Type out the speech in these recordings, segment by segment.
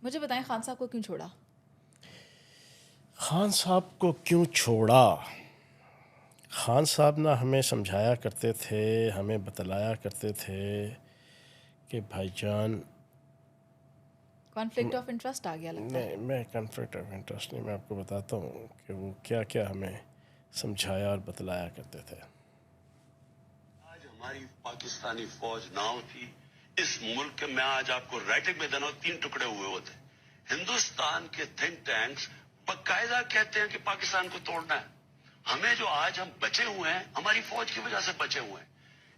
मुझे बताएं खान साहब को क्यों छोड़ा? खान साहब को क्यों छोड़ा? खान साहब ना हमें समझाया करते थे, हमें बतलाया करते थे कि भाईजान, कॉन्फ्लिक्ट ऑफ इंटरेस्ट आ गया लगता है। नहीं, मैं कॉन्फ्लिक्ट ऑफ इंटरेस्ट नहीं, मैं आपको बताता हूँ कि वो क्या क्या हमें समझाया और बतलाया करते थे। आज हमारी पाकिस्तानी फौज ना होती, इस मुल्क में आज आपको राइटिंग में देना 3 टुकड़े हुए होते। हिंदुस्तान के थिंक टैंक्स बाकायदा कहते हैं कि पाकिस्तान को तोड़ना है। हमें जो आज हम बचे हुए हैं, हमारी फौज की वजह से बचे हुए हैं।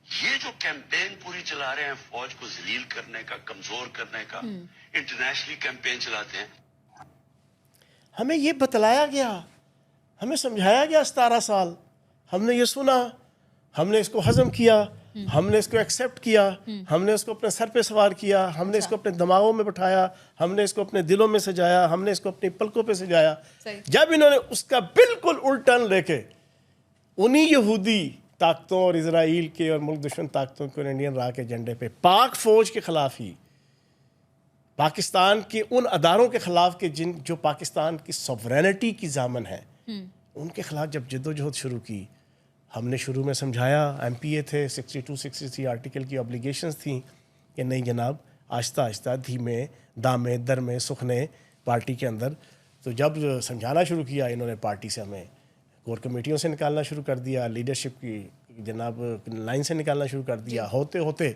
ये जो कैंपेन पूरी चला रहे हैं फौज को जलील करने का, कमजोर करने का, इंटरनेशनली कैंपेन चलाते हैं। हमें ये बतलाया गया, हमें समझाया गया 17 साल, हमने ये सुना, हमने इसको हजम किया, हमने इसको एक्सेप्ट किया, हमने इसको अपने सर पे सवार किया, हमने इसको अपने दिमागों में बैठाया, हमने इसको अपने दिलों में सजाया, हमने इसको अपनी पलकों पे सजाया। जब इन्होंने उसका बिल्कुल उल्ट टर्न लेके उन्हीं यहूदी ताकतों और इजराइल के और मुल्क दुश्मन ताकतों को इंडियन रा के झंडे पे पाक फौज के खिलाफ ही, पाकिस्तान के उन अदारों के खिलाफ के जो पाकिस्तान की सॉवरेनिटी की जामन है, उनके खिलाफ जब जद्दोजहद शुरू की, हमने शुरू में समझाया, MPA थे, 62-63 आर्टिकल की ऑब्लिगेशंस थी कि नहीं जनाब, आहिस्ता आहिस्ता धीमे दामे दरमे सुखने पार्टी के अंदर। तो जब समझाना शुरू किया इन्होंने, पार्टी से हमें कोर कमेटियों से निकालना शुरू कर दिया, लीडरशिप की जनाब लाइन से निकालना शुरू कर दिया, होते होते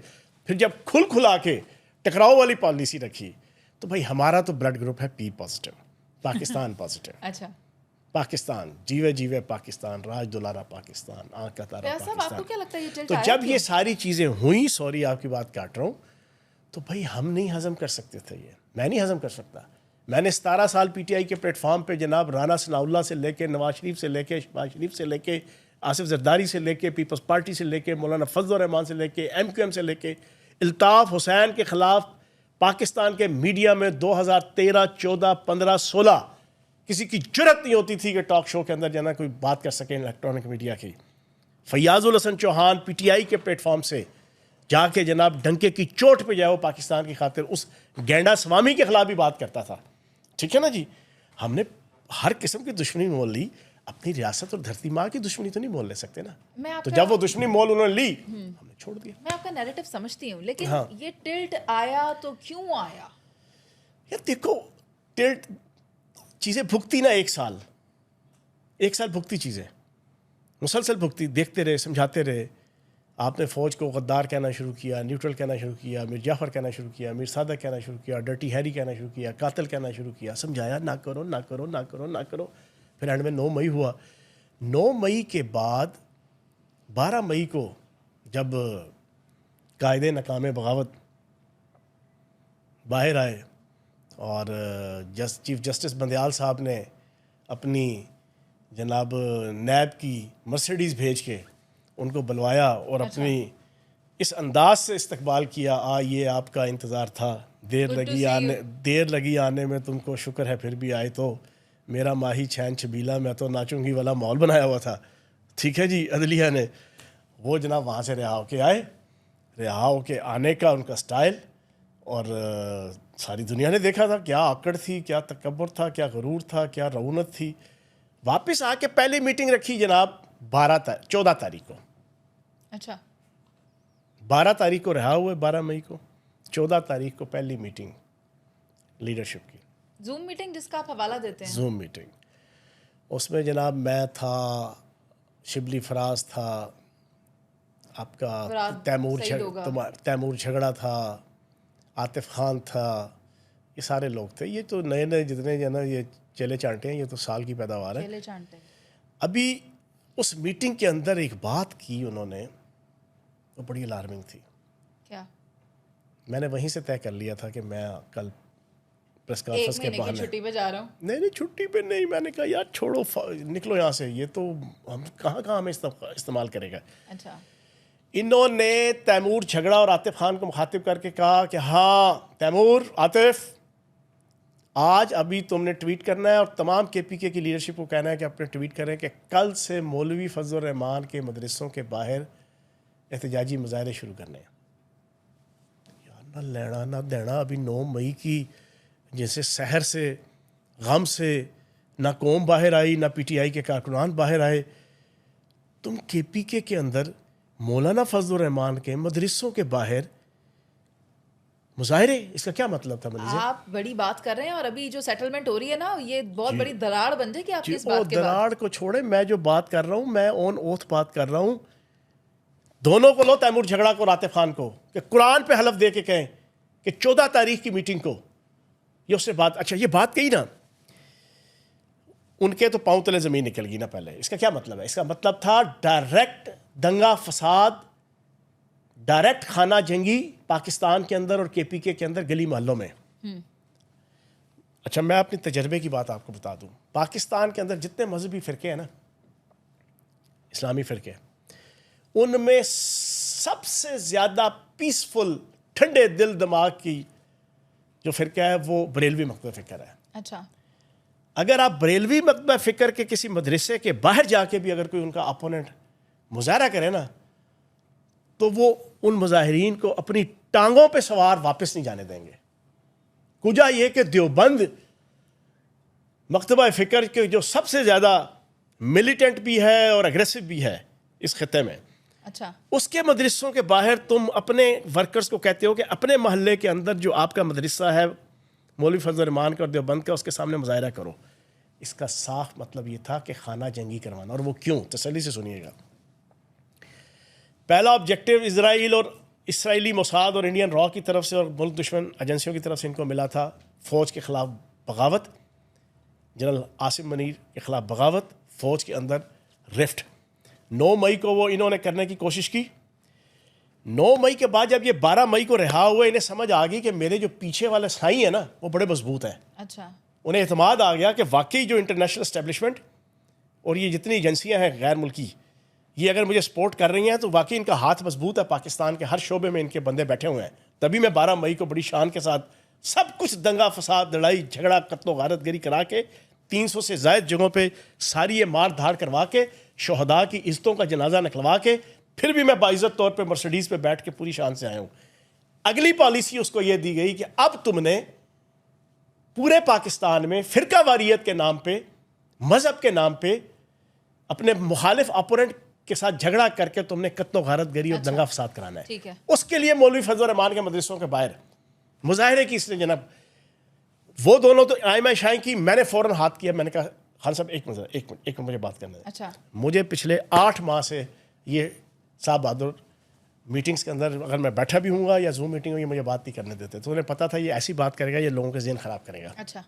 फिर जब खुला के टकराव वाली पॉलिसी रखी, तो भाई हमारा तो ब्लड ग्रुप है P पॉजिटिव, पाकिस्तान पॉजिटिव। अच्छा, पाकिस्तान जीवे जीवे पाकिस्तान, राज दुलारा पाकिस्तान, आँख का तारा साहब आपको क्या लगता है ये पाकिस्तान। तो जब ये सारी चीज़ें हुई, सॉरी आपकी बात काट रहा हूँ, तो भाई हम नहीं हजम कर सकते थे, ये मैं नहीं हजम कर सकता। मैंने 17 साल PTI के प्लेटफॉर्म पे जनाब राना सनाउल्लाह से लेके, नवाज शरीफ से लेके, शहबाज शरीफ से लेके, आसिफ जरदारी से लेके, पीपल्स पार्टी से लेके, मौलाना फजल रहमान से लेके, MQM से लेके, इल्ताफ़ हुसैन के ख़िलाफ़ पाकिस्तान के मीडिया में 2013, 14, 15, 16 किसी की जुर्रत नहीं होती थी कि टॉक शो के अंदर जाना कोई बात कर सके इलेक्ट्रॉनिक मीडिया की। फैयाजुल हसन चौहान PTI के प्लेटफॉर्म से जाके जनाब डंके की चोट पे जाए वो पाकिस्तान की खातिर उस गेंडा स्वामी के खिलाफ भी बात करता था। ठीक है ना जी, हमने हर किस्म की दुश्मनी मोल ली, अपनी रियासत और धरती माँ की दुश्मनी तो नहीं मोल ले सकते ना। तो जब वो दुश्मनी मोल उन्होंने ली, हमने छोड़ दिया। मैं आपका नैरेटिव समझती हूँ, लेकिन ये टिल्ट आया तो क्यों आया? यार देखो, टिल्ट चीज़ें भुगती ना, एक साल भुगती चीज़ें, मुसलसल भुगती, देखते रहे, समझाते रहे। आपने फ़ौज को गद्दार कहना शुरू किया, न्यूट्रल कहना शुरू किया, मीर जाफ़र कहना शुरू किया, मीर सादक कहना शुरू किया, डर्टी हैरी कहना शुरू किया, कातिल कहना शुरू किया, समझाया ना करो ना करो ना करो ना करो। फिर एंड में 9 मई हुआ। 9 मई के बाद 12 मई को जब कायदे नकामे बगावत बाहर आए और चीफ जस्टिस बंदयाल साहब ने अपनी जनाब नैब की मर्सिडीज़ भेज के उनको बुलवाया और अपनी इस अंदाज से इस्तकबाल किया, ये आपका इंतज़ार था, देर लगी आने में तुमको, शुक्र है फिर भी आए। तो मेरा माही छैन छबीला, मैं तो नाचूंगी वाला माहौल बनाया हुआ था। ठीक है जी, अदलिया ने वो जनाब वहाँ से रिहा होके आए, रिहा होके आने का उनका स्टाइल, और सारी दुनिया ने देखा था क्या आकड़ थी, क्या तकब्बुर था, क्या गरूर था, क्या रऊनत थी। वापस आके पहली मीटिंग रखी जनाब 14 तारीख को। अच्छा, 12 तारीख को रहा हुआ, 12 मई को, 14 तारीख को पहली मीटिंग लीडरशिप की, जूम मीटिंग जिसका आप हवाला देते हैं। जूम मीटिंग, उसमें जनाब मैं था, शिबली फराज था, आपका तैमूर झगड़ा था, आतिफ खान था, ये सारे लोग थे। ये तो नए नए जितने जो ना ये चले चांटे हैं, ये तो साल की पैदावार है। अभी उस मीटिंग के अंदर एक बात की उन्होंने, तो बड़ी अलार्मिंग थी। क्या? मैंने वहीं से तय कर लिया था कि मैं कल प्रेस कॉन्फ्रेंस के बहाने छुट्टी पे जा रहा हूँ। नहीं, छुट्टी पे नहीं, मैंने कहा यार छोड़ो, निकलो यहाँ से, ये तो हम कहाँ हमें इस्तेमाल करेगा। अच्छा, इन्होंने तैमूर झगड़ा और आतिफ खान को मुखातिब करके कहा कि हाँ तैमूर, आतिफ, आज अभी तुमने ट्वीट करना है और तमाम KPK की लीडरशिप को कहना है कि अपने ट्वीट करें कि कल से मौलवी फजल रहमान के मदरसों के बाहर एहतजाजी मुजाहरे शुरू करने हैं। यार ना लेना ना देना, अभी 9 मई की जिनसे सहर से, गम से ना कौम बाहर आई, ना पीटीआई के कारकुनान बाहर आए। तुम केपीके के अंदर मौलाना फजलुर रहमान के मदरसों के बाहर मुजाहरे, इसका क्या मतलब था? आप बड़ी बात कर रहे हैं और अभी जो सेटलमेंट हो रही है ना, ये बहुत बड़ी दरार बन जाएगी आपकी इस बात के बाद। दरार को छोड़े, मैं जो बात कर रहा हूँ, मैं ऑन ओथ बात कर रहा हूँ। दोनों को लो, तैमूर झगड़ा को, रातिफ खान को, कि कुरान पे हलफ दे के कहें कि 14 तारीख की मीटिंग को ये उससे बात, अच्छा ये बात कही ना, उनके तो पांव तले ज़मीन निकल गई ना पहले। इसका क्या मतलब है? इसका मतलब था डायरेक्ट दंगा फसाद, डायरेक्ट खाना जंगी पाकिस्तान के अंदर और केपीके के अंदर गली मोहल्लों में। अच्छा, मैं अपने तजर्बे की बात आपको बता दूं। पाकिस्तान के अंदर जितने मजहबी फ़िरके हैं ना, इस्लामी फ़िरके, उनमें सबसे ज़्यादा पीसफुल, ठंडे दिल दिमाग की जो फ़िरका है वो बरेलवी मकतब फ़िक्र है। अच्छा, अगर आप बरेलवी मकतब फ़िक्र के किसी मदरसे के बाहर जाके भी अगर कोई उनका अपोनेंट मुजाहरा करे ना, तो वो उन मुजाहिरीन को अपनी टांगों पे सवार वापस नहीं जाने देंगे। कुजा ये कि देवबंद मकतबा फ़िक्र के जो सबसे ज़्यादा मिलिटेंट भी है और एग्रेसिव भी है इस खत्ते में, अच्छा, उसके मदरसों के बाहर तुम अपने वर्कर्स को कहते हो कि अपने मोहल्ले के अंदर जो आपका मदरसा है मौलवी फजल रहमान का और देवबंद का, उसके सामने मुजाहरा करो। इसका साफ मतलब ये था कि खाना जंगी करवाना। और वो क्यों? तसल्ली से सुनिएगा। पहला ऑब्जेक्टिव इजराइल और इसराइली मोसाद और इंडियन रॉ की तरफ से और मुल्क दुश्मन एजेंसियों की तरफ से इनको मिला था फ़ौज के ख़िलाफ़ बगावत, जनरल आसिम मनीर के ख़िलाफ़ बगावत, फ़ौज के अंदर रिफ्ट। 9 मई को वो इन्होंने करने की कोशिश की। 9 मई के बाद जब ये 12 मई को रिहा हुए, इन्हें समझ आ गई कि मेरे जो पीछे वाले साई है ना, वो बड़े मजबूत हैं। अच्छा, उन्हें एतमाद आ गया कि वाकई जो इंटरनेशनल इस्टेब्लिशमेंट और ये जितनी एजेंसियां हैं गैर मुल्की, ये अगर मुझे सपोर्ट कर रही हैं तो वाकई इनका हाथ मजबूत है। पाकिस्तान के हर शोबे में इनके बंदे बैठे हुए हैं। तभी मैं 12 मई को बड़ी शान के साथ सब कुछ दंगा फसाद, लड़ाई झगड़ा, कत्लो गारतगरी करा के 300 से ज़ायद जगहों पे सारी ये मार धाड़ करवा के, शहदा की इज़्ज़तों का जनाजा निकलवा के, फिर भी मैं बाइज़्ज़त तौर पे मर्सिडीज़ पे बैठ के पूरी शान से आया हूँ। अगली पॉलिसी उसको ये दी गई कि अब तुमने पूरे पाकिस्तान में फ़िरका वारियत के नाम पे, मज़हब के नाम पे अपने मुखालिफ अपोनेंट के साथ झगड़ा करके तुमने कत्लो गारतगरी और दंगा फसाद कराना है। ठीक है। उसके लिए मौलवी फजल रहमान के मदरसों के बाहर मुजाहरे की इसने जनाब, वो दोनों तो आयमा शाही की, मैंने फ़ौरन हाथ किया। मैंने कहा खान साहब एक मिनट मुझे बात करना है। अच्छा, मुझे पिछले 8 माह से ये साहब बहादुर मीटिंग्स के अंदर अगर मैं बैठा भी हूँगा या जूम मीटिंग में, ये मुझे बात नहीं करने देते। तो उन्हें पता था ये ऐसी बात करेगा, ये लोगों के ज़हन ख़राब करेगा। अच्छा,